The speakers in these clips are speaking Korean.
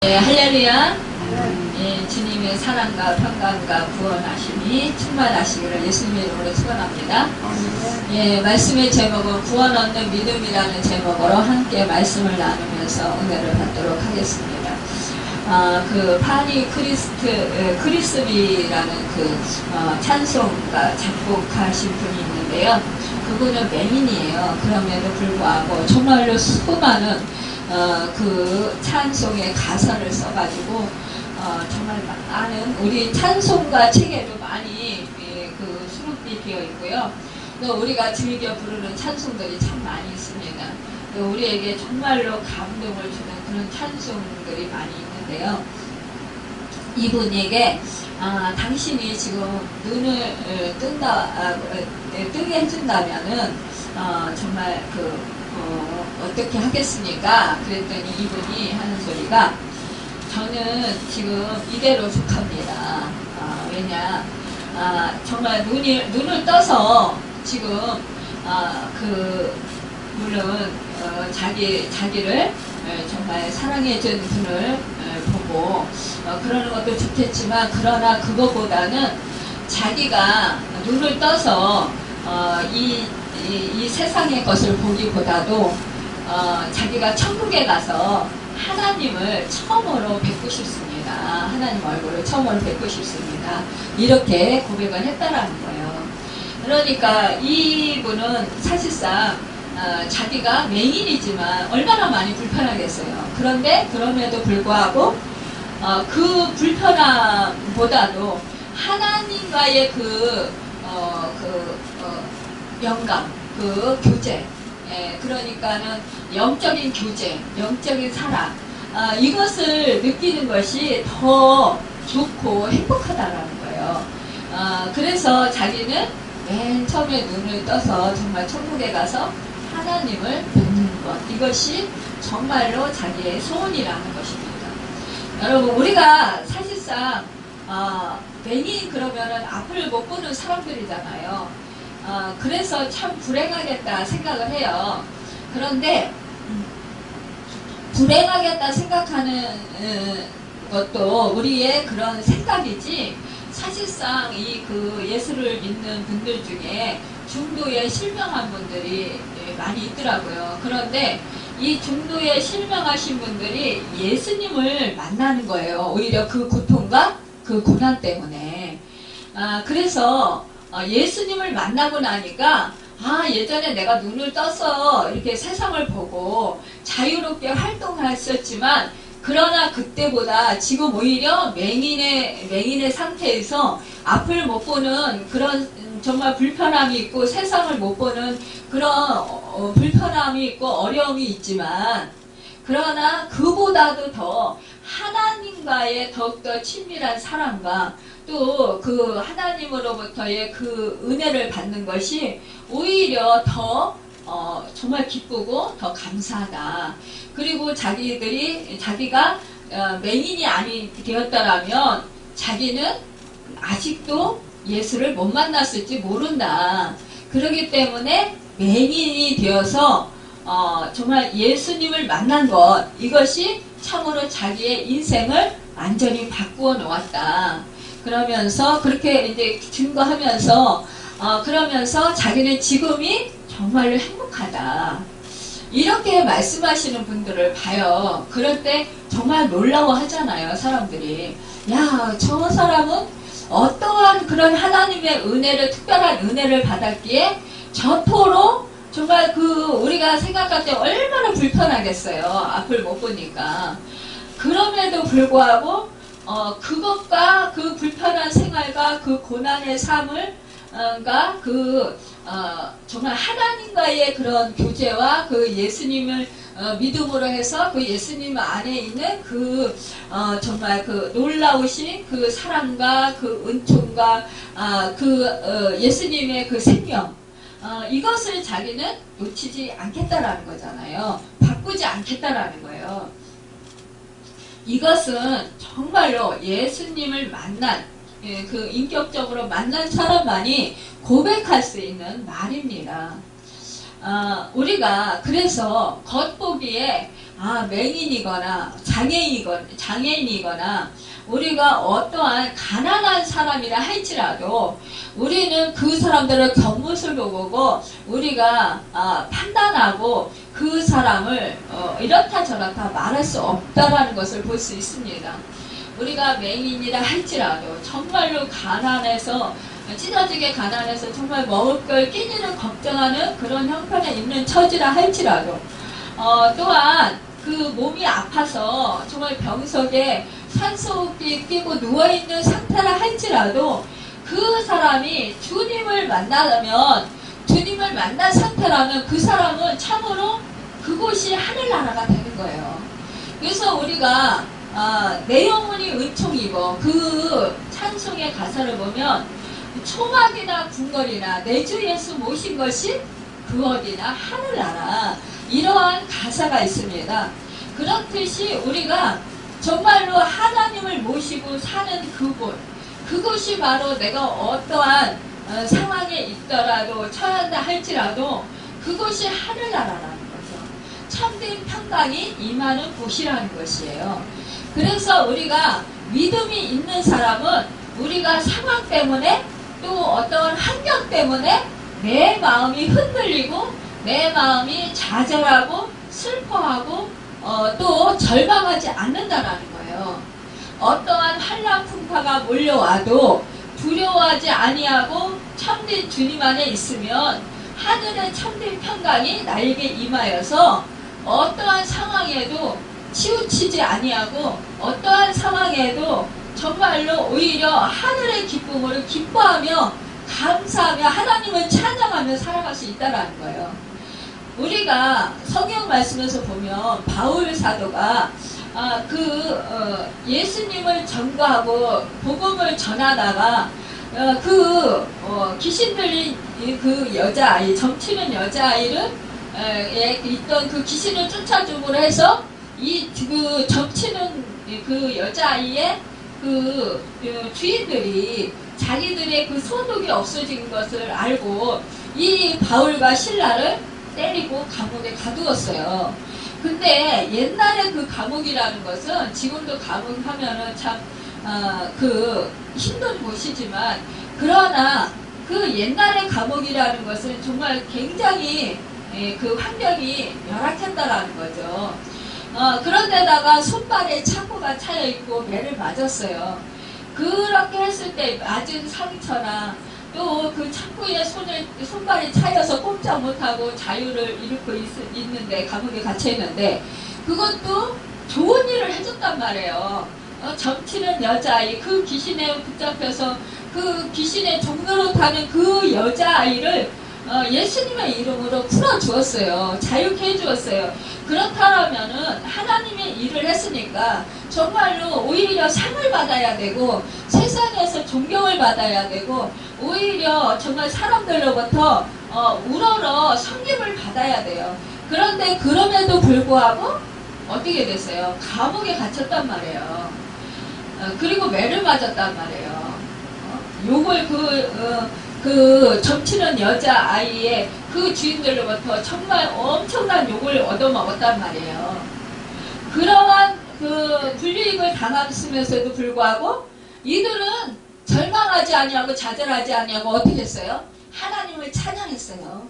네, 할렐루야. 예, 주님의 사랑과 평강과 구원하심이 충만하시기를 예수님의 이름으로 축원합니다. 예, 말씀의 제목은 구원 얻는 믿음이라는 제목으로 함께 말씀을 나누면서 은혜를 받도록 하겠습니다. 그 파니 크리스비라는 찬송가 작곡하신 분이 있는데요. 그분은 맹인이에요. 그럼에도 불구하고 정말로 수많은 그 찬송의 가사를 써가지고 정말 많은 우리 찬송가 책에도 많이 그 수록이 되어 있고요. 또 우리가 즐겨 부르는 찬송들이 참 많이 있습니다. 또 우리에게 정말로 감동을 주는 그런 찬송들이 많이 있는데요. 이분에게 당신이 지금 눈을 뜨게 해준다면은 정말 어떻게 하겠습니까? 그랬더니 이분이 하는 소리가 저는 지금 이대로 속합니다. 왜냐 정말 눈을 떠서 지금 물론 자기를 정말 사랑해준 분을 보고 그러는 것도 좋겠지만 그러나 그것보다는 자기가 눈을 떠서 이 세상의 것을 보기보다도 자기가 천국에 가서 하나님을 처음으로 뵙고 싶습니다. 하나님 얼굴을 처음으로 뵙고 싶습니다. 이렇게 고백을 했다라는 거예요. 그러니까 이분은 사실상 자기가 맹인이지만 얼마나 많이 불편하겠어요. 그런데 그럼에도 불구하고 그 불편함보다도 하나님과의 영감, 교제, 그러니까는 영적인 교제, 영적인 사랑, 이것을 느끼는 것이 더 좋고 행복하다라는 거예요. 그래서 자기는 맨 처음에 눈을 떠서 정말 천국에 가서 하나님을 뵙는 것, 이것이 정말로 자기의 소원이라는 것입니다. 여러분, 우리가 사실상 맹인 그러면은 앞을 못 보는 사람들이잖아요. 그래서 참 불행하겠다 생각을 해요. 그런데 불행하겠다 생각하는 것도 우리의 그런 생각이지, 사실상 예수를 믿는 분들 중에 중도에 실명한 분들이 많이 있더라고요. 그런데 이 중도에 실명하신 분들이 예수님을 만나는 거예요. 오히려 그 고통과 그 고난 때문에. 그래서 예수님을 만나고 나니까 예전에 내가 눈을 떠서 이렇게 세상을 보고 자유롭게 활동했었지만 그러나 그때보다 지금 오히려 맹인의 상태에서 앞을 못 보는 그런 정말 불편함이 있고 세상을 못 보는 그런 불편함이 있고 어려움이 있지만, 그러나 그보다도 더 하나님과의 더욱더 친밀한 사랑과 또 그 하나님으로부터의 그 은혜를 받는 것이 오히려 더 정말 기쁘고 더 감사하다. 그리고 자기가 맹인이 아니 되었다라면 자기는 아직도 예수를 못 만났을지 모른다. 그렇기 때문에 맹인이 되어서 정말 예수님을 만난 것, 이것이 참으로 자기의 인생을 완전히 바꾸어 놓았다. 그러면서 그렇게 이제 증거하면서 그러면서 자기는 지금이 정말로 행복하다. 이렇게 말씀하시는 분들을 봐요. 그럴 때 정말 놀라워하잖아요, 사람들이. 야, 저 사람은 어떠한 그런 하나님의 은혜를, 특별한 은혜를 받았기에 저토록 정말 우리가 생각할 때 얼마나 불편하겠어요. 앞을 못 보니까. 그럼에도 불구하고 그것과 그 불편한 생활과 그 고난의 삶을 정말 하나님과의 그런 교제와 그 예수님을 믿음으로 해서 그 예수님 안에 있는 정말 놀라우신 그 사랑과 그 은총과 예수님의 그 생명, 이것을 자기는 놓치지 않겠다라는 거잖아요. 바꾸지 않겠다라는 거예요. 이것은 정말로 예수님을 만난, 인격적으로 만난 사람만이 고백할 수 있는 말입니다. 우리가 그래서 겉보기에 맹인이거나 장애인이거나 우리가 어떠한 가난한 사람이라 할지라도 우리는 그 사람들을 겉모습으로 보고 우리가 판단하고 그 사람을 이렇다 저렇다 말할 수 없다라는 것을 볼 수 있습니다. 우리가 맹인이라 할지라도 정말로 가난해서 찢어지게 가난해서 정말 먹을 걸 끼니를 걱정하는 그런 형편에 있는 처지라 할지라도 또한 그 몸이 아파서 정말 병석에 산소호흡기 끼고 누워있는 상태라 할지라도 그 사람이 주님을 만나면 주님을 만난 상태라면 그 사람은 참으로 그곳이 하늘나라가 되는 거예요. 그래서 우리가 내 영혼이 은총이고 그 찬송의 가사를 보면 초막이나 궁궐이나 내 주 예수 모신 것이 그 어디나 하늘나라 이러한 가사가 있습니다. 그렇듯이 우리가 정말로 하나님을 모시고 사는 그곳이 바로 내가 어떠한 상황에 있더라도 처한다 할지라도 그곳이 하늘나라라는 거죠. 참된 평강이 임하는 곳이라는 것이에요. 그래서 우리가 믿음이 있는 사람은 우리가 상황 때문에 또 어떤 환경 때문에 내 마음이 흔들리고 내 마음이 좌절하고 슬퍼하고 또 절망하지 않는다라는 거예요. 어떠한 환난 풍파가 몰려와도 두려워하지 아니하고 참된 주님 안에 있으면 하늘의 참된 평강이 나에게 임하여서 어떠한 상황에도 치우치지 아니하고 어떠한 상황에도 정말로 오히려 하늘의 기쁨으로 기뻐하며 감사하며 하나님을 찬양하며 살아갈 수 있다는 거예요. 우리가 성경 말씀에서 보면 바울 사도가 예수님을 전거하고 복음을 전하다가 귀신 들린 그 여자아이, 점치는 여자아이를 있던 그 귀신을 쫓아줌으로 해서 그 점치는 그 여자아이의 주인들이 자기들의 그 소득이 없어진 것을 알고 이 바울과 실라를 때리고 감옥에 가두었어요. 근데 옛날에 그 감옥이라는 것은 지금도 감옥 하면은 참 힘든 곳이지만 그러나 그 옛날의 감옥이라는 것은 정말 굉장히 그 환경이 열악했다라는 거죠. 그런데다가 손발에 차고가 차여있고 매를 맞았어요. 그렇게 했을 때 맞은 상처나 또 그 차고에 손발이 차여서 꼼짝 못하고 자유를 잃고 있는데 감옥에 갇혀있는데 그것도 좋은 일을 해줬단 말이에요. 점치는 여자아이, 그 귀신에 붙잡혀서 그 귀신의 종로로 타는 그 여자아이를 예수님의 이름으로 풀어주었어요. 자유케 해주었어요. 그렇다면은 하나님의 일을 했으니까 정말로 오히려 상을 받아야 되고 세상에서 존경을 받아야 되고 오히려 정말 사람들로부터 우러러 섬김을 받아야 돼요. 그런데 그럼에도 불구하고 어떻게 됐어요? 감옥에 갇혔단 말이에요. 그리고 매를 맞았단 말이에요. 욕을 그 점치는 여자아이의 그 주인들로부터 정말 엄청난 욕을 얻어먹었단 말이에요. 그러한 그 불이익을 당했으면서도 불구하고 이들은 절망하지 아니하고 좌절하지 아니하고 어떻게 했어요? 하나님을 찬양했어요.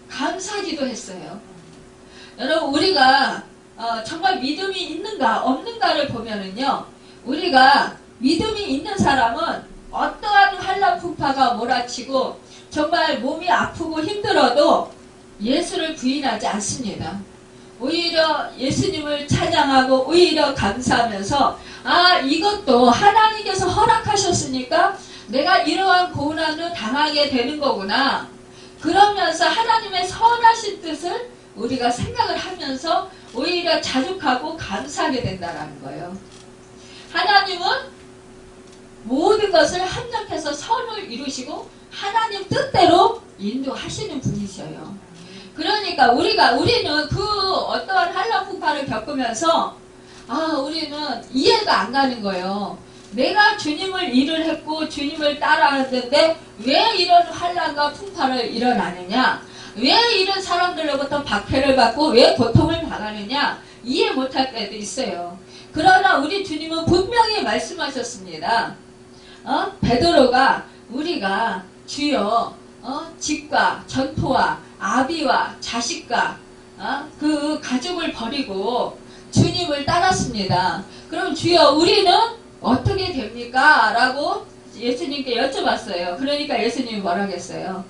감사기도 했어요. 여러분 우리가 정말 믿음이 있는가 없는가를 보면은요, 우리가 믿음이 있는 사람은 어떠한 환난 풍파가 몰아치고 정말 몸이 아프고 힘들어도 예수를 부인하지 않습니다. 오히려 예수님을 찬양하고 오히려 감사하면서 이것도 하나님께서 허락하셨으니까 내가 이러한 고난을 당하게 되는 거구나. 그러면서 하나님의 선하신 뜻을 우리가 생각을 하면서 오히려 자족하고 감사하게 된다는 거예요. 하나님은 모든 것을 합력해서 선을 이루시고 하나님 뜻대로 인도하시는 분이셔요. 그러니까 우리는 그 어떠한 환난 풍파를 겪으면서 우리는 이해가 안 가는 거예요. 내가 주님을 일을 했고 주님을 따라하는데 왜 이런 환난과 풍파를 일어나느냐? 왜 이런 사람들로부터 박해를 받고 왜 고통을 당하느냐? 이해 못할 때도 있어요. 그러나 우리 주님은 분명히 말씀하셨습니다. 베드로가 우리가 주여 집과 전토와 아비와 자식과 그 가족을 버리고 주님을 따랐습니다. 그럼 주여 우리는 어떻게 됩니까? 라고 예수님께 여쭤봤어요. 그러니까 예수님이 뭐라겠어요?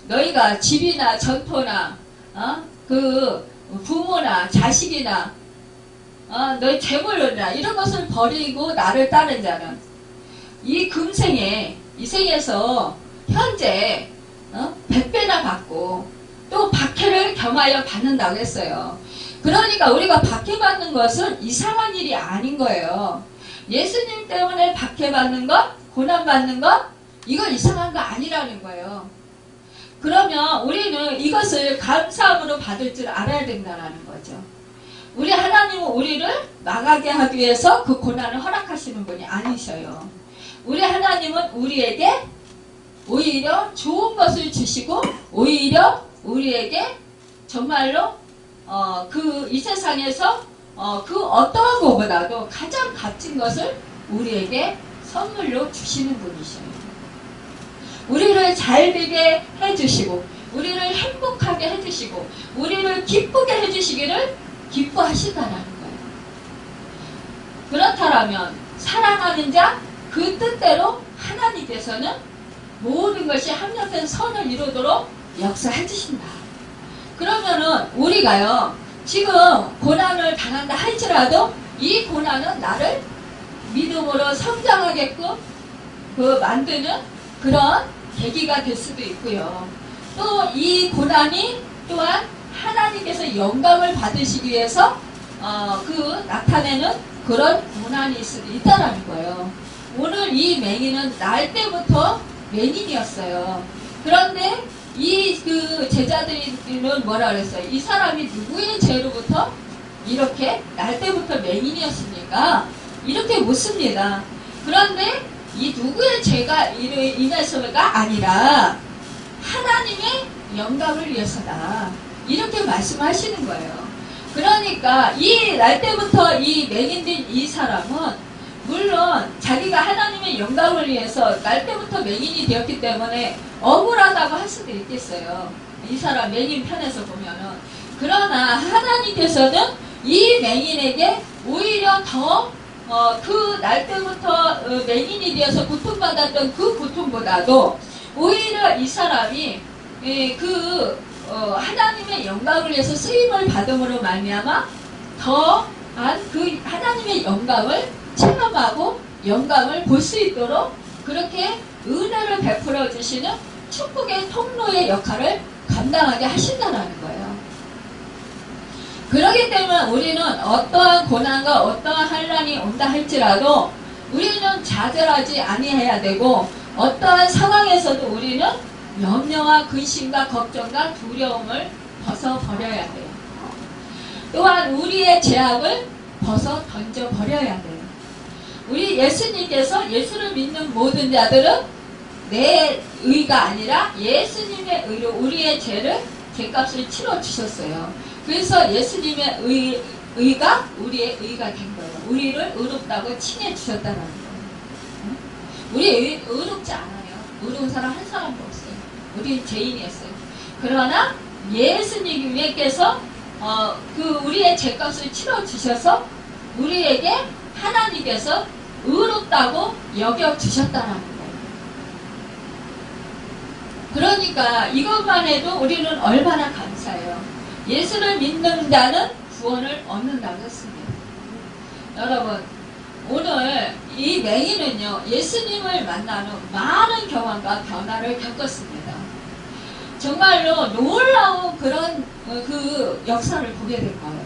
너희가 집이나 전토나 그 부모나 자식이나 너희 재물이나 이런 것을 버리고 나를 따른 자는 이 금생에 이 생에서 현재 100배나 받고 또 박해를 겸하여 받는다고 했어요. 그러니까 우리가 박해받는 것은 이상한 일이 아닌 거예요. 예수님 때문에 박해받는 것, 고난받는 것, 이건 이상한 거 아니라는 거예요. 그러면 우리는 이것을 감사함으로 받을 줄 알아야 된다는 거죠. 우리 하나님은 우리를 망하게 하기 위해서 그 고난을 허락하시는 분이 아니셔요. 우리 하나님은 우리에게 오히려 좋은 것을 주시고 오히려 우리에게 정말로 이 세상에서 그 어떠한 것보다도 가장 값진 것을 우리에게 선물로 주시는 분이셔요. 우리를 잘 되게 해주시고 우리를 행복하게 해주시고 우리를 기쁘게 해주시기를 기뻐하신다는 거예요. 그렇다면 사랑하는 자 그 뜻대로 하나님께서는 모든 것이 합력된 선을 이루도록 역사해 주신다. 그러면은 우리가요 지금 고난을 당한다 할지라도 이 고난은 나를 믿음으로 성장하게끔 만드는 그런 계기가 될 수도 있고요. 또 이 고난이 또한 하나님께서 영광을 받으시기 위해서 나타내는 그런 고난일 수도 있다라는 거예요. 오늘 이 맹인은 날 때부터 맹인이었어요. 그런데 제자들은 뭐라 그랬어요? 이 사람이 누구의 죄로부터 이렇게 날 때부터 맹인이었습니까? 이렇게 묻습니다. 그런데 이 누구의 죄가 인해서가 아니라 하나님의 영광을 위해서다. 이렇게 말씀하시는 거예요. 그러니까 이 날 때부터 이 맹인된 이 사람은 물론 자기가 하나님의 영광을 위해서 날 때부터 맹인이 되었기 때문에 억울하다고 할 수도 있겠어요. 이 사람 맹인 편에서 보면은. 그러나 하나님께서는 이 맹인에게 오히려 더 그 날 때부터 맹인이 되어서 고통받았던 그 고통보다도 오히려 이 사람이 하나님의 영광을 위해서 쓰임을 받음으로 말미암아 더한 그 하나님의 영광을 체험하고 영광을 볼 수 있도록 그렇게 은혜를 베풀어 주시는 축복의 통로의 역할을 감당하게 하신다는 거예요. 그렇기 때문에 우리는 어떠한 고난과 어떠한 환난이 온다 할지라도 우리는 좌절하지 아니해야 되고 어떠한 상황에서도 우리는 염려와 근심과 걱정과 두려움을 벗어버려야 돼요. 또한 우리의 죄악을 벗어 던져버려야 돼요. 우리 예수님께서 예수를 믿는 모든 자들은 내 의가 아니라 예수님의 의로 우리의 죄값을 치러주셨어요. 그래서 예수님의 의가 우리의 의가 된 거예요. 우리를 의롭다고 칭해주셨다는 거예요. 우리 의롭지 않아요. 의로운 사람 한 사람도 없어요. 우리는 죄인이었어요. 그러나 예수님께서 우리의 죄값을 치러주셔서 우리에게 하나님께서 의롭다고 여겨주셨다는 거예요. 그러니까 이것만 해도 우리는 얼마나 감사해요. 예수를 믿는 자는 구원을 얻는다고 했습니다. 여러분, 오늘 이 맹인은요, 예수님을 만나는 많은 경험과 변화를 겪었습니다. 정말로 놀라운 그런 그 역사를 보게 된 거예요.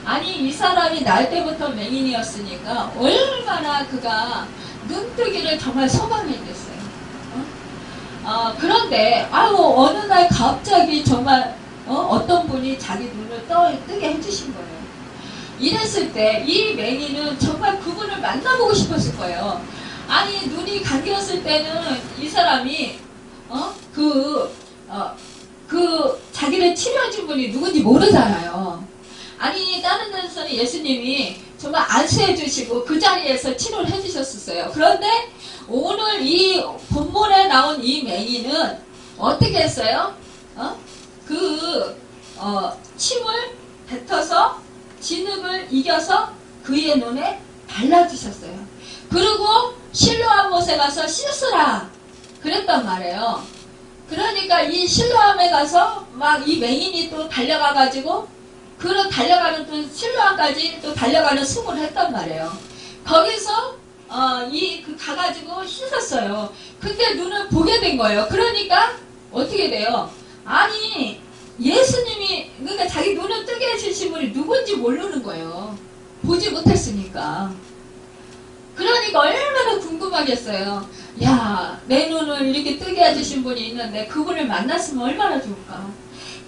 아니, 이 사람이 날 때부터 맹인이었으니까 얼마나 그가 눈뜨기를 정말 소망했겠어요. 그런데 어느 날 갑자기 정말 어떤 분이 자기 눈을 뜨게 해주신 거예요. 이랬을 때 이 맹인은 정말 그분을 만나보고 싶었을 거예요. 아니, 눈이 감겼을 때는 이 사람이 자기를 치료해준 분이 누군지 모르잖아요. 아니 다른 데서는 예수님이 정말 안수해 주시고 그 자리에서 치료를 해 주셨었어요. 그런데 오늘 이 본문에 나온 이 맹인은 어떻게 했어요? 침을 뱉어서 진흙을 이겨서 그의 눈에 발라주셨어요. 그리고 실로암 못에 가서 씻으라 그랬단 말이에요. 그러니까 이 실로암에 가서 막 이 맹인이 또 달려가가지고 그런 달려가는 또 실로암까지 또 달려가는 수고를 했단 말이에요. 거기서 가가지고 씻었어요. 그때 눈을 보게 된 거예요. 그러니까 어떻게 돼요? 아니 예수님이 그러니까 자기 눈을 뜨게 해주신 분이 누군지 모르는 거예요. 보지 못했으니까. 그러니까 얼마나 궁금하겠어요. 야, 내 눈을 이렇게 뜨게 해주신 분이 있는데 그분을 만났으면 얼마나 좋을까.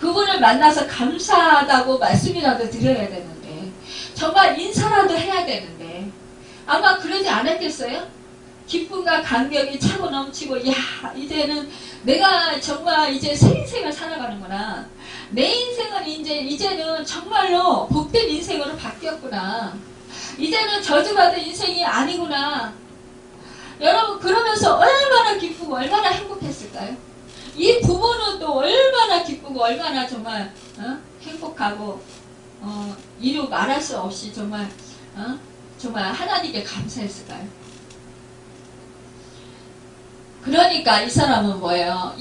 그분을 만나서 감사하다고 말씀이라도 드려야 되는데 정말 인사라도 해야 되는데 아마 그러지 않았겠어요? 기쁨과 감격이 차고 넘치고 야 이제는 내가 정말 이제 새 인생을 살아가는구나. 내 인생은 이제는 정말로 복된 인생으로 바뀌었구나. 이제는 저주받은 인생이 아니구나. 여러분 그러면서 얼마나 기쁘고 얼마나 행복했을까요? 이 부모는 또 얼마나 기쁘고 얼마나 정말 행복하고 이루 말할 수 없이 정말 정말 하나님께 감사했을까요? 그러니까 이 사람은 뭐예요?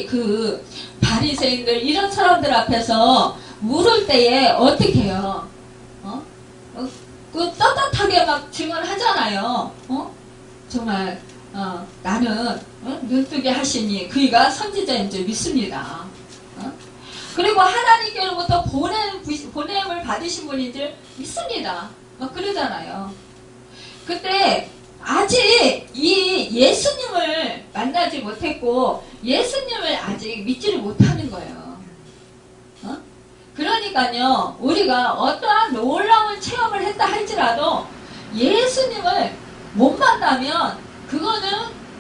그 바리새인들 이런 사람들 앞에서 물을 때에 어떻게 해요? 그 떳떳하게 막 증언하잖아요. 정말 나는 눈뜨게 하시니 그이가 선지자인 줄 믿습니다. 그리고 하나님께로부터 보냄을 받으신 분인 줄 믿습니다. 그러잖아요. 그때 아직 이 예수님을 만나지 못했고 예수님을 아직 믿지를 못하는 거예요. 그러니까요 우리가 어떠한 놀라운 체험을 했다 할지라도 예수님을 못 만나면 그거는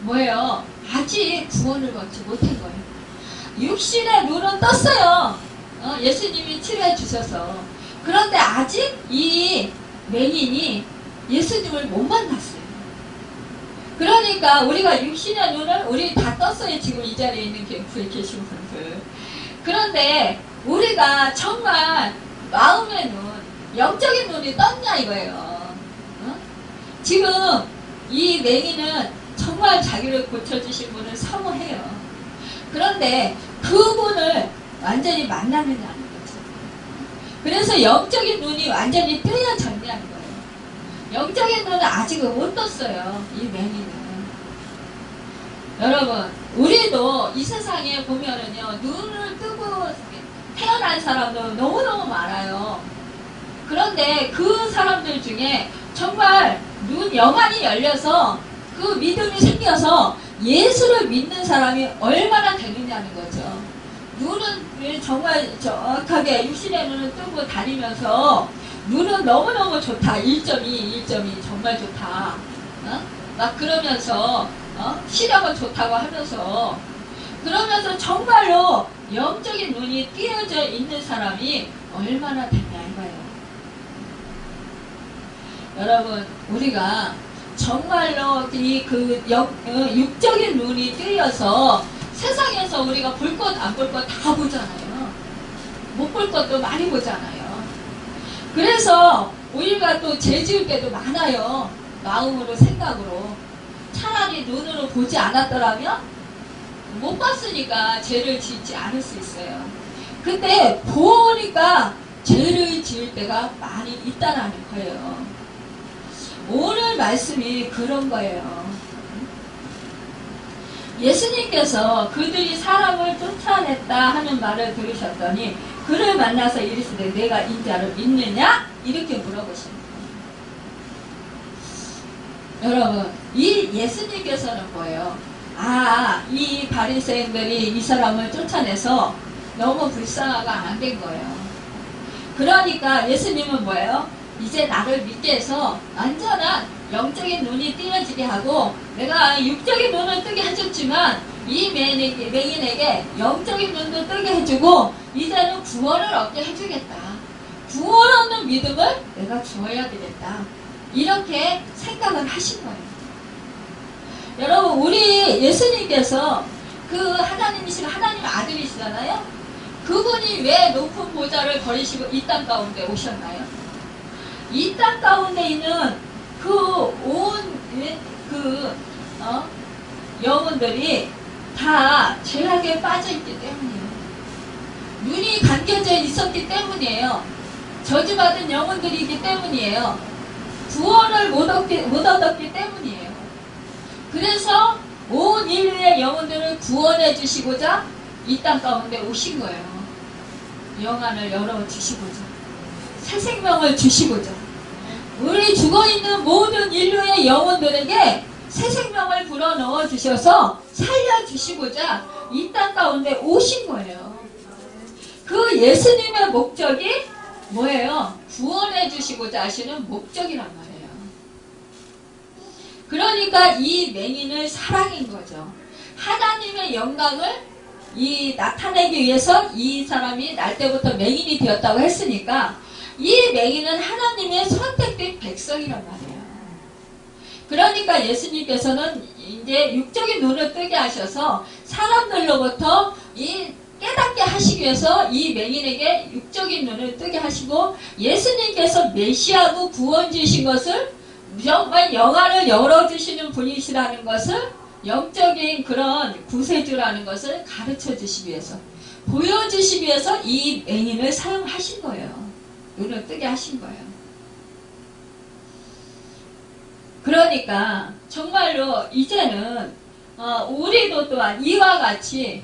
뭐예요? 아직 구원을 얻지 못한 거예요. 육신의 눈은 떴어요. 예수님이 치료해 주셔서. 그런데 아직 이 맹인이 예수님을 못 만났어요. 그러니까 우리가 육신의 눈을 우리 다 떴어요. 지금 이 자리에 있는 교회에 계신 분들. 그런데 우리가 정말 마음의 눈, 영적인 눈이 떴냐 이거예요. 지금 이 맹인은 정말 자기를 고쳐주신 분을 사모해요. 그런데 그분을 완전히 만나느냐는 거죠. 그래서 영적인 눈이 완전히 뜨여졌냐는 거예요. 영적인 눈은 아직은 못 떴어요. 이 맹인은. 여러분 우리도 이 세상에 보면은요 눈을 뜨고 태어난 사람도 너무너무 많아요. 그런데 그 사람들 중에 정말 영안이 열려서 그 믿음이 생겨서 예수를 믿는 사람이 얼마나 되느냐는 거죠. 눈은 정말 정확하게 육신의 눈을 뜨고 다니면서 눈은 너무너무 좋다. 1.2 정말 좋다. 막 그러면서 시력은 좋다고 하면서 그러면서 정말로 영적인 눈이 띄어져 있는 사람이 얼마나 되냐 이거예요. 여러분 우리가 정말로 육적인 눈이 뜨여서 세상에서 우리가 볼 것 안 볼 것 다 보잖아요. 못 볼 것도 많이 보잖아요. 그래서 우리가 또 죄 지을 때도 많아요. 마음으로 생각으로. 차라리 눈으로 보지 않았더라면 못 봤으니까 죄를 짓지 않을 수 있어요. 근데 보니까 죄를 지을 때가 많이 있다라는 거예요. 오늘 말씀이 그런 거예요. 예수님께서 그들이 사람을 쫓아냈다 하는 말을 들으셨더니 그를 만나서 이르시되 내가 인자를 믿느냐? 이렇게 물어보십니다. 여러분 이 예수님께서는 뭐예요? 이 바리새인들이 이 사람을 쫓아내서 너무 불쌍하가 안 된 거예요. 그러니까 예수님은 뭐예요? 이제 나를 믿게 해서 완전한 영적인 눈이 띄어지게 하고 내가 육적인 눈을 뜨게 해줬지만 이 맹인에게 영적인 눈도 뜨게 해주고 이제는 구원을 얻게 해주겠다. 구원 없는 믿음을 내가 주어야 되겠다. 이렇게 생각을 하신 거예요. 여러분, 우리 예수님께서 그 하나님이시고 하나님 아들이시잖아요. 그분이 왜 높은 보좌를 버리시고 이 땅 가운데 오셨나요? 이 땅 가운데 있는 영혼들이 다 죄악에 빠져있기 때문이에요. 눈이 감겨져 있었기 때문이에요. 저주받은 영혼들이기 때문이에요. 구원을 못 얻었기 때문이에요. 그래서 온 인류의 영혼들을 구원해 주시고자 이 땅 가운데 오신 거예요. 영안을 열어주시고자, 새 생명을 주시고자, 우리 죽어있는 모든 인류의 영혼들에게 새 생명을 불어넣어 주셔서 살려주시고자 이 땅 가운데 오신 거예요. 그 예수님의 목적이 뭐예요? 구원해 주시고자 하시는 목적이란 말이에요. 그러니까 이 맹인은 사랑인 거죠. 하나님의 영광을 나타내기 위해서 이 사람이 날 때부터 맹인이 되었다고 했으니까 이 맹인은 하나님의 선택된 백성이란 말이에요. 그러니까 예수님께서는 이제 육적인 눈을 뜨게 하셔서 사람들로부터 깨닫게 하시기 위해서 이 맹인에게 육적인 눈을 뜨게 하시고, 예수님께서 메시아고 구원주신 것을 정말 영안을 열어주시는 분이시라는 것을, 영적인 그런 구세주라는 것을 가르쳐 주시기 위해서, 보여주시기 위해서 이 맹인을 사용하신 거예요. 눈을 뜨게 하신 거예요. 그러니까 정말로 이제는 우리도 또한 이와 같이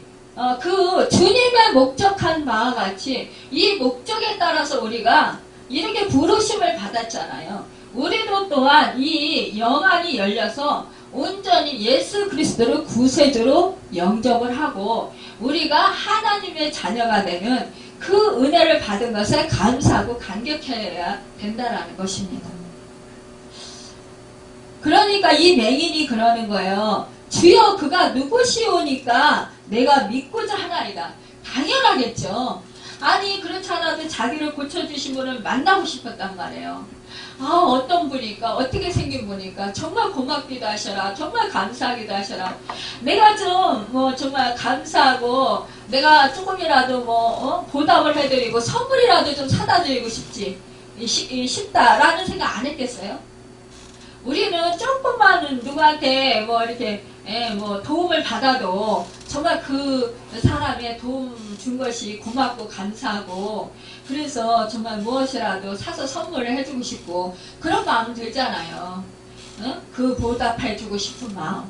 그 주님의 목적한 바와 같이 이 목적에 따라서 우리가 이렇게 부르심을 받았잖아요. 우리도 또한 이 영안이 열려서 온전히 예수 그리스도를 구세주로 영접을 하고 우리가 하나님의 자녀가 되면 그 은혜를 받은 것에 감사하고 감격해야 된다는 것입니다. 그러니까 이 맹인이 그러는 거예요. 주여 그가 누구시오니까 내가 믿고자 하나이다. 당연하겠죠. 아니 그렇지 않아도 자기를 고쳐주신 분을 만나고 싶었단 말이에요. 어떤 분이니까 어떻게 생긴 분이니까 정말 고맙기도 하셔라. 정말 감사하기도 하셔라. 내가 좀 정말 감사하고 내가 조금이라도 보답을 해드리고 선물이라도 좀 사다 드리고 싶다라는 생각 안 했겠어요? 우리는 조금만 누구한테 이렇게 도움을 받아도 정말 그 사람의 도움 준 것이 고맙고 감사하고, 그래서 정말 무엇이라도 사서 선물을 해주고 싶고 그런 마음 들잖아요. 그 보답해주고 싶은 마음.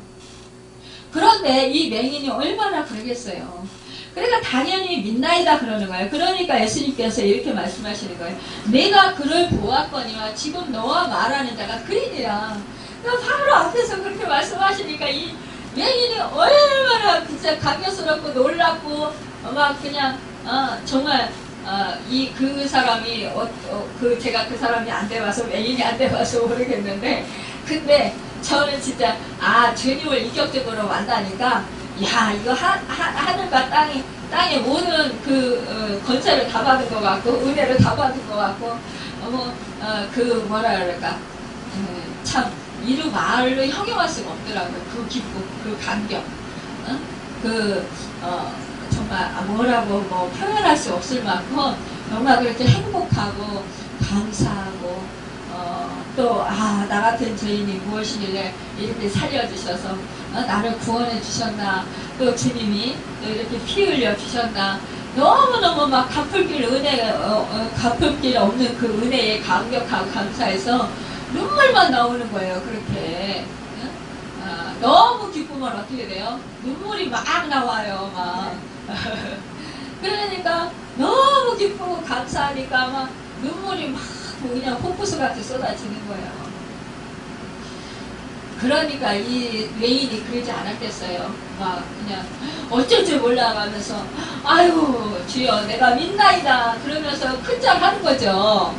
그런데 이 맹인이 얼마나 그러겠어요. 그러니까 당연히 믿나이다 그러는 거예요. 그러니까 예수님께서 이렇게 말씀하시는 거예요. 내가 그를 보았거니와 지금 너와 말하는 자가 그리니라. 바로 앞에서 그렇게 말씀하시니까 이 맹인이 얼마나 진짜 감격스럽고 놀랍고 막 그냥 정말 그 사람이 제가 그 사람이 안 돼봐서 맹인이 안 돼봐서 모르겠는데, 근데 저는 진짜 주님을 인격적으로 만나니까 야 이거 하늘과 땅의 모든 그 권세를 다 받은 것 같고 은혜를 다 받은 것 같고 뭐라 그럴까 참 이루 말로 형용할 수가 없더라고요. 그 기쁨, 그 감격, 정말 뭐라고 표현할 수 없을 만큼 정말 그렇게 행복하고 감사하고 또 나 같은 죄인이 무엇이길래 이렇게 살려주셔서 나를 구원해 주셨나, 또 주님이 또 이렇게 피 흘려 주셨나, 너무너무 막 갚을 길 없는 그 은혜에 감격하고 감사해서 눈물만 나오는 거예요. 그렇게 너무 기쁘면 어떻게 돼요? 눈물이 막 나와요. 막 그러니까 너무 기쁘고 감사하니까 막 눈물이 막 그냥 폭포수 같이 쏟아지는 거예요. 그러니까 이 맹인이 그러지 않았겠어요. 막 그냥 어쩔 줄 몰라가면서 아유 주여 내가 믿나이다 그러면서 큰절 하는 거죠.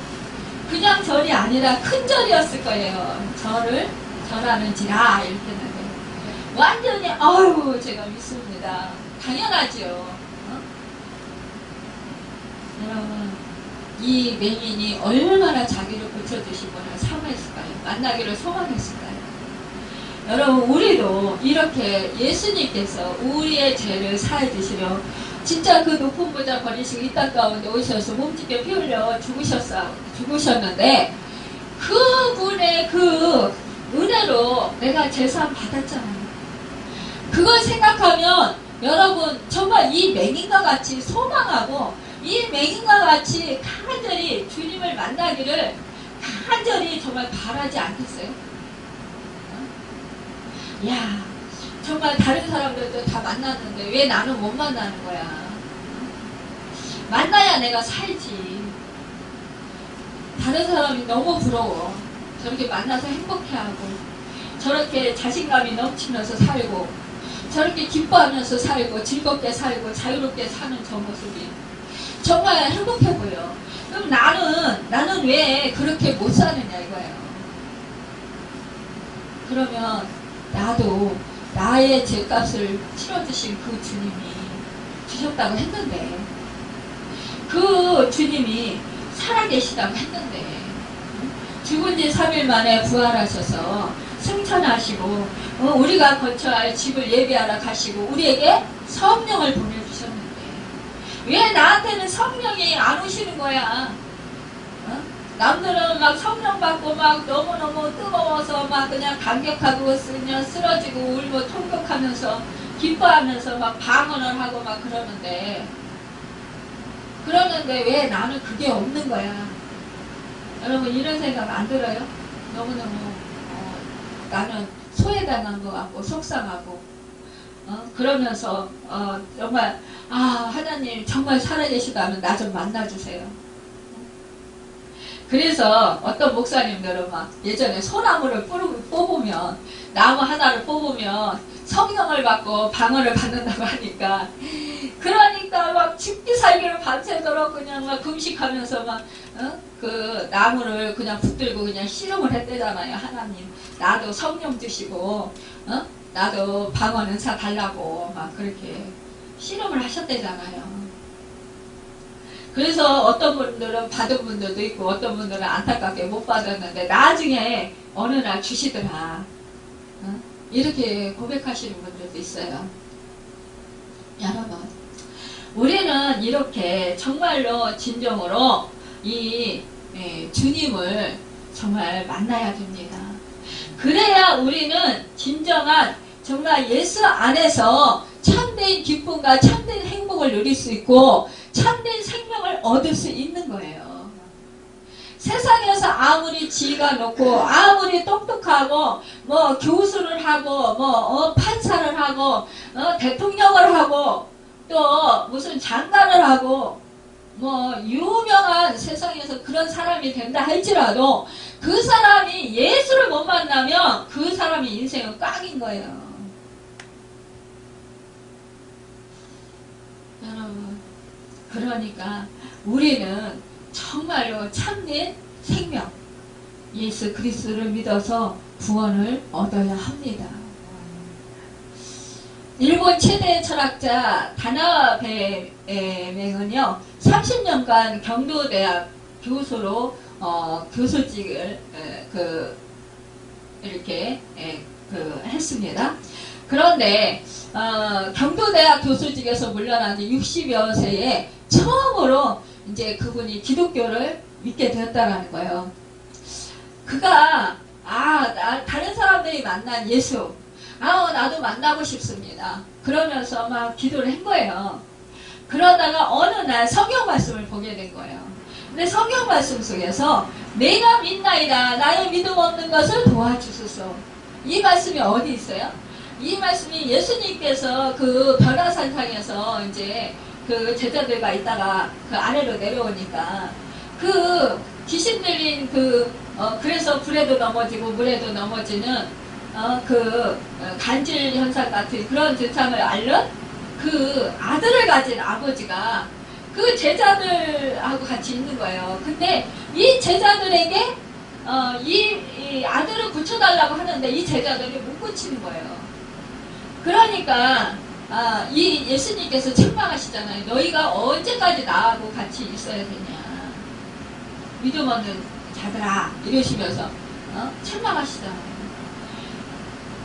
그냥 절이 아니라 큰 절이었을 거예요. 절을 절하는지라 이렇게 하는데 완전히 아유 제가 믿습니다. 당연하죠. 여러분 이 맹인이 얼마나 자기를 고쳐주신 분을 사모했을까요? 만나기를 소망했을까요? 여러분, 우리도 이렇게 예수님께서 우리의 죄를 사해 주시려 진짜 그 높은 보좌 버리시고 이 땅 가운데 오셔서 몸짓게 피 흘려 죽으셨는데 그분의 그 은혜로 내가 제사함 받았잖아요. 그걸 생각하면 여러분 정말 이 맹인과 같이 소망하고 이 맹인과 같이 간절히 주님을 만나기를 간절히 정말 바라지 않겠어요? 야, 정말 다른 사람들도 다 만났는데 왜 나는 못 만나는 거야? 만나야 내가 살지. 다른 사람이 너무 부러워. 저렇게 만나서 행복해하고 저렇게 자신감이 넘치면서 살고 저렇게 기뻐하면서 살고 즐겁게 살고 자유롭게 사는 저 모습이 정말 행복해 보여. 그럼 나는 왜 그렇게 못 사느냐 이거예요. 그러면 나도 나의 죄값을 치러주신 그 주님이 주셨다고 했는데 그 주님이 살아계시다고 했는데 죽은 지 3일 만에 부활하셔서 승천하시고 우리가 거쳐야 할 집을 예비하러 가시고 우리에게 성령을 보내주셨는데 왜 나한테는 성령이 안 오시는 거야? 남들은 막 성령 받고 막 너무너무 뜨거워서 막 그냥 감격하고 그냥 쓰러지고 울고 통곡하면서 기뻐하면서 막 방언을 하고 막 그러는데 왜 나는 그게 없는 거야? 여러분 이런 생각 안 들어요? 너무너무 나는 소외당한 것 같고 속상하고 그러면서 정말 하나님 정말 살아계시다면 나 좀 만나주세요. 그래서 어떤 목사님들은 막 예전에 소나무를 뽑으면 나무 하나를 뽑으면 성령을 받고 방언을 받는다고 하니까 그러니까 막 죽기 살기를 밤새도록 그냥 막 금식하면서 막 그 나무를 그냥 붙들고 그냥 씨름을 했대잖아요. 하나님 나도 성령 주시고 나도 방언 은사 달라고 막 그렇게 씨름을 하셨대잖아요. 그래서 어떤 분들은 받은 분들도 있고 어떤 분들은 안타깝게 못 받았는데 나중에 어느 날 주시더라. 이렇게 고백하시는 분들도 있어요. 여러분 우리는 이렇게 정말로 진정으로 이 주님을 정말 만나야 됩니다. 그래야 우리는 진정한 정말 예수 안에서 참된 기쁨과 참된 행복을 누릴 수 있고 참된 생명을 얻을 수 있는 거예요. 세상에서 아무리 지혜가 높고 아무리 똑똑하고 뭐 교수를 하고 뭐 판사를 하고 대통령을 하고 또 무슨 장관을 하고 뭐 유명한 세상에서 그런 사람이 된다 할지라도 그 사람이 예수를 못 만나면 그 사람의 인생은 꽉인 거예요. 여러분 그러니까 우리는 정말로 참된 생명 예수 그리스도를 믿어서 구원을 얻어야 합니다. 일본 최대 철학자 다나베맹은요 30년간 경도대학 교수로 교수직을 이렇게 했습니다. 그런데 경도대학 교수직에서 물러난 지 60여 세에 처음으로 이제 그분이 기독교를 믿게 되었다는 거예요. 그가 다른 사람들이 만난 예수 나도 만나고 싶습니다. 그러면서 막 기도를 한 거예요. 그러다가 어느 날 성경 말씀을 보게 된 거예요. 근데 성경 말씀 속에서 내가 믿나이다 나의 믿음 없는 것을 도와주소서. 이 말씀이 어디 있어요? 이 말씀이 예수님께서 그 변화산상에서 이제 그 제자들과 있다가 그 아래로 내려오니까 그 귀신 들린 그래서 불에도 넘어지고 물에도 넘어지는 간질 현상 같은 그런 증상을 앓는 그 아들을 가진 아버지가 그 제자들하고 같이 있는 거예요. 근데 이 제자들에게 이 아들을 고쳐달라고 하는데 이 제자들이 못 고치는 거예요. 그러니까 이 예수님께서 책망하시잖아요. 너희가 언제까지 나하고 같이 있어야 되냐. 믿음 없는 자들아 이러시면서 책망하시잖아요.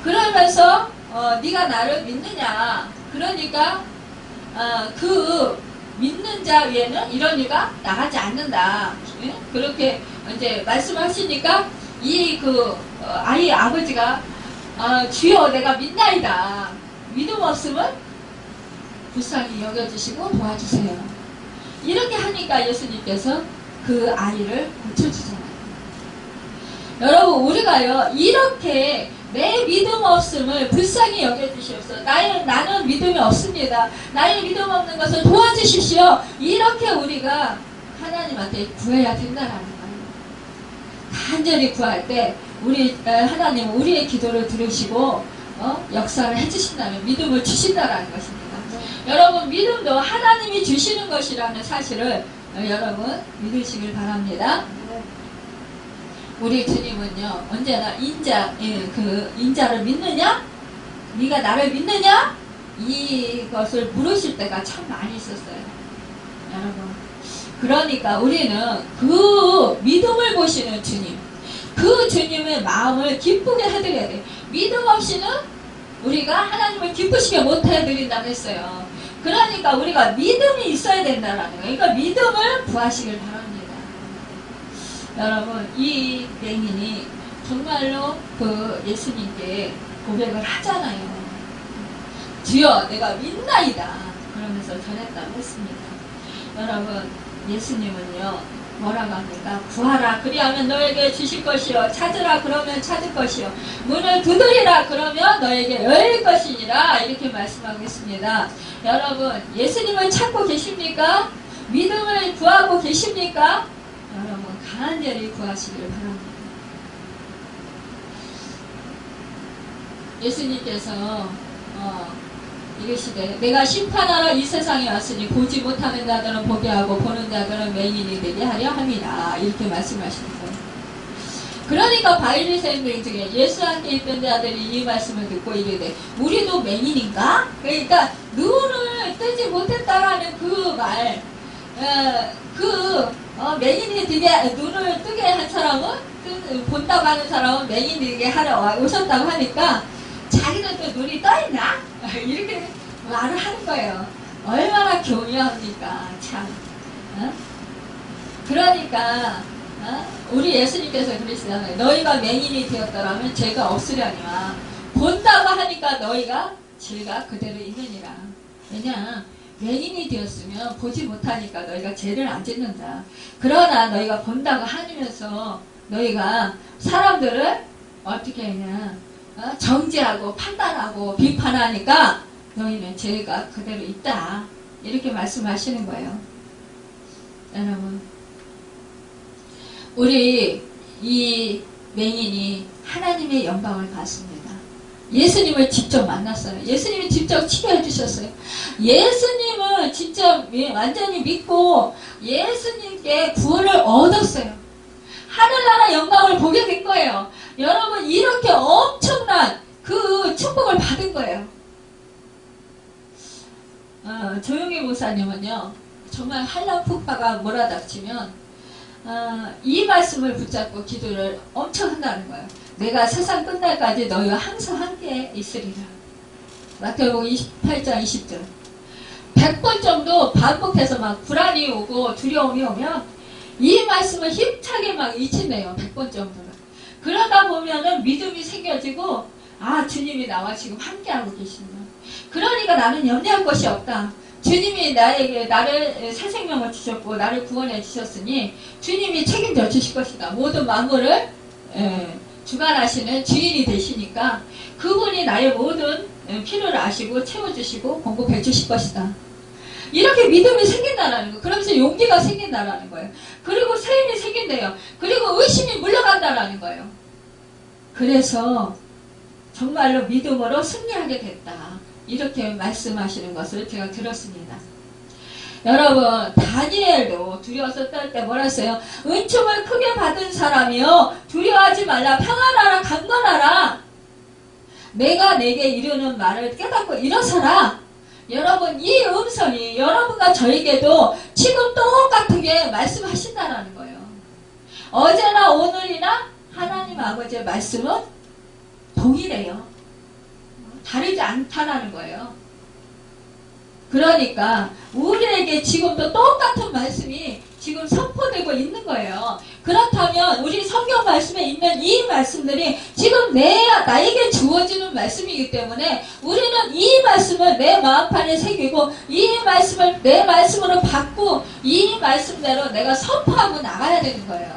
그러면서 네가 나를 믿느냐, 그러니까 그 믿는 자 위에는 이런 이가 나가지 않는다. 예? 그렇게 이제 말씀하시니까 이 아이의 아버지가 주여 내가 믿나이다. 믿음 없으면 불쌍히 여겨주시고 도와주세요. 이렇게 하니까 예수님께서 그 아이를 고쳐주잖아요. 여러분, 우리가요 이렇게 내 믿음 없음을 불쌍히 여겨주시옵소서. 나는 믿음이 없습니다. 나의 믿음 없는 것을 도와주십시오. 이렇게 우리가 하나님한테 구해야 된다는 거예요. 간절히 구할 때 하나님 우리의 기도를 들으시고 역사를 해주신다면 믿음을 주신다라는 것입니다. 여러분, 믿음도 하나님이 주시는 것이라는 사실을 여러분 믿으시길 바랍니다. 우리 주님은요 언제나 인자를 믿느냐? 네가 나를 믿느냐? 이것을 물으실 때가 참 많이 있었어요. 여러분, 그러니까 우리는 그 믿음을 보시는 주님, 그 주님의 마음을 기쁘게 해드려야 돼요. 믿음 없이는 우리가 하나님을 기쁘시게 못 해드린다고 했어요. 그러니까 우리가 믿음이 있어야 된다는 거예요. 그러니까 믿음을 구하시길 바랍니다. 여러분, 이 맹인이 정말로 예수님께 고백을 하잖아요. 주여 내가 믿나이다 그러면서 전했다고 했습니다. 여러분, 예수님은요 뭐라고 합니까? 구하라 그리하면 너에게 주실 것이요, 찾으라 그러면 찾을 것이요, 문을 두드리라 그러면 너에게 열릴 것이니라, 이렇게 말씀하고 있습니다. 여러분, 예수님을 찾고 계십니까? 믿음을 구하고 계십니까? 여러분, 간절히 구하시기를 바랍니다. 예수님께서 이르시되 내가 심판하러 이 세상에 왔으니 보지 못하는 자들은 보게 하고 보는 자들은 맹인이 되게 하려 함이라, 이렇게 말씀하시는 거예요. 그러니까 바리새인들 중에 예수와 함께 있던 자들이 이 말씀을 듣고 이르되 우리도 맹인인가? 그러니까 눈을 뜨지 못했다라는 그 말, 맹인이 되게 눈을 뜨게 한 사람은, 본다고 하는 사람은 맹인이 되게 하러 오셨다고 하니까 자기는 또 눈이 떠있나? 이렇게 말을 하는 거예요. 얼마나 교묘합니까? 참. 그러니까 우리 예수님께서 그러시잖아요. 너희가 맹인이 되었더라면 죄가 없으려니와 본다고 하니까 너희가 죄가 그대로 있느니라. 왜냐? 맹인이 되었으면 보지 못하니까 너희가 죄를 안 짓는다. 그러나 너희가 본다고 하면서 너희가 사람들을 어떻게 하냐, 정죄하고 판단하고 비판하니까 너희는 죄가 그대로 있다, 이렇게 말씀하시는 거예요. 여러분, 우리 이 맹인이 하나님의 영광을 봤습니다. 예수님을 직접 만났어요. 예수님이 직접 치료해 주셨어요. 예수님을 직접 완전히 믿고 예수님께 구원을 얻었어요. 하늘나라 영광을 보게 된 거예요. 여러분, 이렇게 엄청난 그 축복을 받은 거예요. 조용희 목사님은요 정말 한라폭파가 몰아닥치면 이 말씀을 붙잡고 기도를 엄청 한다는 거예요. 내가 세상 끝날까지 너희와 항상 함께 있으리라. 마태복음 28장 20절 100번 정도 반복해서 막 불안이 오고 두려움이 오면 이 말씀을 힘차게 막 잊힌대요. 100번 정도는. 그러다 보면은 믿음이 생겨지고, 주님이 나와 지금 함께하고 계시구나. 그러니까 나는 염려할 것이 없다. 주님이 나를 새 생명을 주셨고 나를 구원해 주셨으니 주님이 책임져 주실 것이다. 모든 만물을 주관하시는 주인이 되시니까 그분이 나의 모든 필요를 아시고 채워주시고 공급해 주실 것이다. 이렇게 믿음이 생긴다라는 거. 그러면서 용기가 생긴다라는 거예요. 그리고 세임이 생긴대요. 그리고 의심이 물러간다라는 거예요. 그래서 정말로 믿음으로 승리하게 됐다. 이렇게 말씀하시는 것을 제가 들었습니다. 여러분, 다니엘도 두려워서 떨 때 뭐라 했어요? 은총을 크게 받은 사람이요, 두려워하지 말라, 평안하라, 강건하라. 내가 내게 이르는 말을 깨닫고 일어서라. 여러분, 이 음성이 여러분과 저에게도 지금 똑같게 말씀하신다라는 거예요. 어제나 오늘이나 하나님 아버지의 말씀은 동일해요. 다르지 않다는 거예요. 그러니까 우리에게 지금도 똑같은 말씀이 지금 선포되고 있는 거예요. 그렇다면 우리 성경 말씀에 있는 이 말씀들이 지금 나에게 주어지는 말씀이기 때문에 우리는 이 말씀을 내 마음판에 새기고 이 말씀을 내 말씀으로 받고 이 말씀대로 내가 선포하고 나가야 되는 거예요.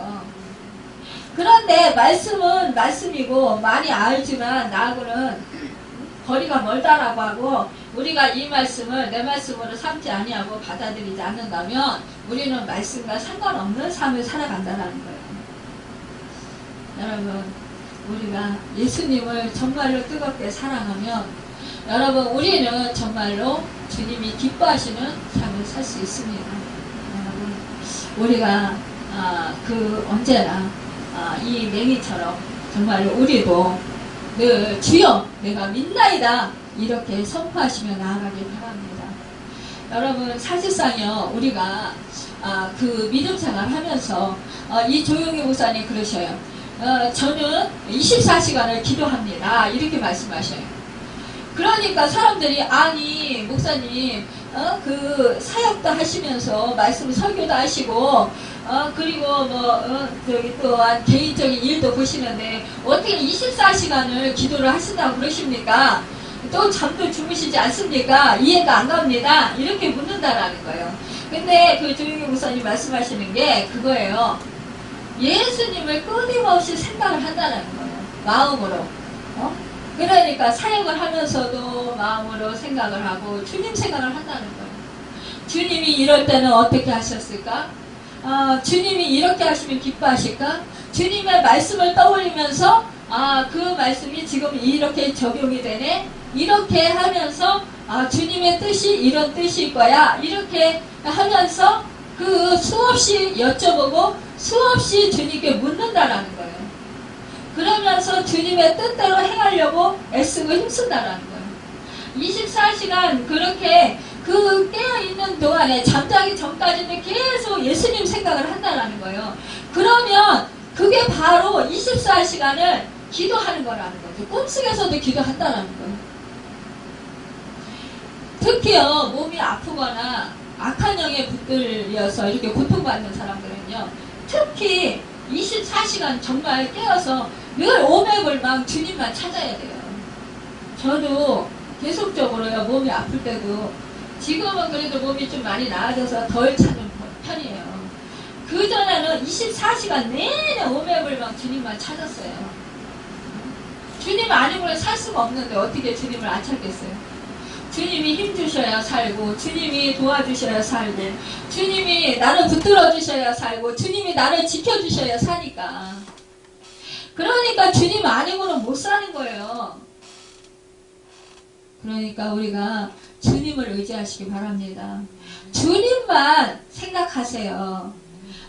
그런데 말씀은 말씀이고 많이 알지만 나하고는 거리가 멀다라고 하고 우리가 이 말씀을 내 말씀으로 삼지 아니하고 받아들이지 않는다면 우리는 말씀과 상관없는 삶을 살아간다는 거예요. 여러분, 우리가 예수님을 정말로 뜨겁게 사랑하면 여러분 우리는 정말로 주님이 기뻐하시는 삶을 살 수 있습니다. 여러분, 우리가 언제나 이 맹이처럼 정말로 우리도 늘 주여 내가 믿나이다 이렇게 선포하시며 나아가길 바랍니다. 여러분 사실상요 우리가 그 믿음 생활 하면서 이 조용희 목사님 그러셔요. 저는 24시간을 기도합니다 이렇게 말씀하셔요. 그러니까 사람들이 아니 목사님 그 사역도 하시면서 말씀 설교도 하시고 그리고 저기 또한 개인적인 일도 보시는데 어떻게 24시간을 기도를 하신다고 그러십니까? 또 잠도 주무시지 않습니까? 이해가 안 갑니다. 이렇게 묻는다라는 거예요. 근데 그 조용희 목사님 말씀하시는 게 그거예요. 예수님을 끊임없이 생각을 한다는 거예요. 마음으로. 그러니까 사역을 하면서도 마음으로 생각을 하고 주님 생각을 한다는 거예요. 주님이 이럴 때는 어떻게 하셨을까? 주님이 이렇게 하시면 기뻐하실까? 주님의 말씀을 떠올리면서 그 말씀이 지금 이렇게 적용이 되네? 이렇게 하면서 주님의 뜻이 이런 뜻일 거야 이렇게 하면서 그 수없이 여쭤보고 수없이 주님께 묻는다라는 거예요. 그러면서 주님의 뜻대로 행하려고 애쓰고 힘쓴다라는 거예요. 24시간 그렇게 그 깨어있는 동안에 잠자기 전까지는 계속 예수님 생각을 한다라는 거예요. 그러면 그게 바로 24시간을 기도하는 거라는 거죠. 꿈속에서도 기도한다라는 거예요. 특히요 몸이 아프거나 악한 영에 붙들려서 이렇게 고통받는 사람들은요 특히 24시간 정말 깨어서 늘 오매불망 주님만 찾아야 돼요. 저도 계속적으로요 몸이 아플 때도 지금은 그래도 몸이 좀 많이 나아져서 덜 찾는 편이에요. 그전에는 24시간 내내 오매불망 주님만 찾았어요. 주님 아니고는 살 수가 없는데 어떻게 주님을 안 찾겠어요? 주님이 힘주셔야 살고 주님이 도와주셔야 살고 주님이 나를 붙들어 주셔야 살고 주님이 나를 지켜주셔야 사니까. 그러니까 주님 아니고는 못 사는 거예요. 그러니까 우리가 주님을 의지하시기 바랍니다. 주님만 생각하세요.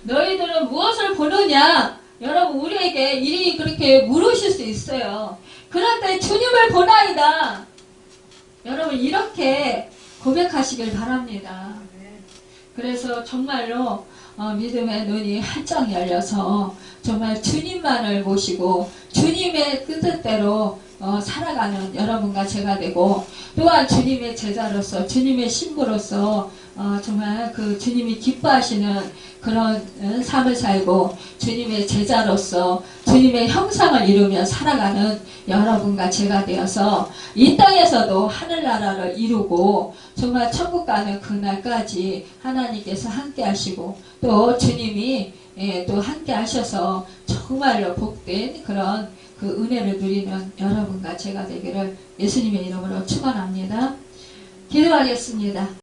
너희들은 무엇을 보느냐? 여러분 우리에게 일이 그렇게 물으실 수 있어요. 그런데 주님을 보나이다. 여러분 이렇게 고백하시길 바랍니다. 그래서 정말로 믿음의 눈이 활짝 열려서 정말 주님만을 모시고 주님의 뜻대로 살아가는 여러분과 제가 되고 또한 주님의 제자로서 주님의 신부로서 정말 그 주님이 기뻐하시는 그런 삶을 살고 주님의 제자로서 주님의 형상을 이루며 살아가는 여러분과 제가 되어서 이 땅에서도 하늘나라를 이루고 정말 천국 가는 그날까지 하나님께서 함께 하시고 또 주님이 또 함께 하셔서 정말로 복된 그런 그 은혜를 누리는 여러분과 제가 되기를 예수님의 이름으로 축원합니다. 기도하겠습니다.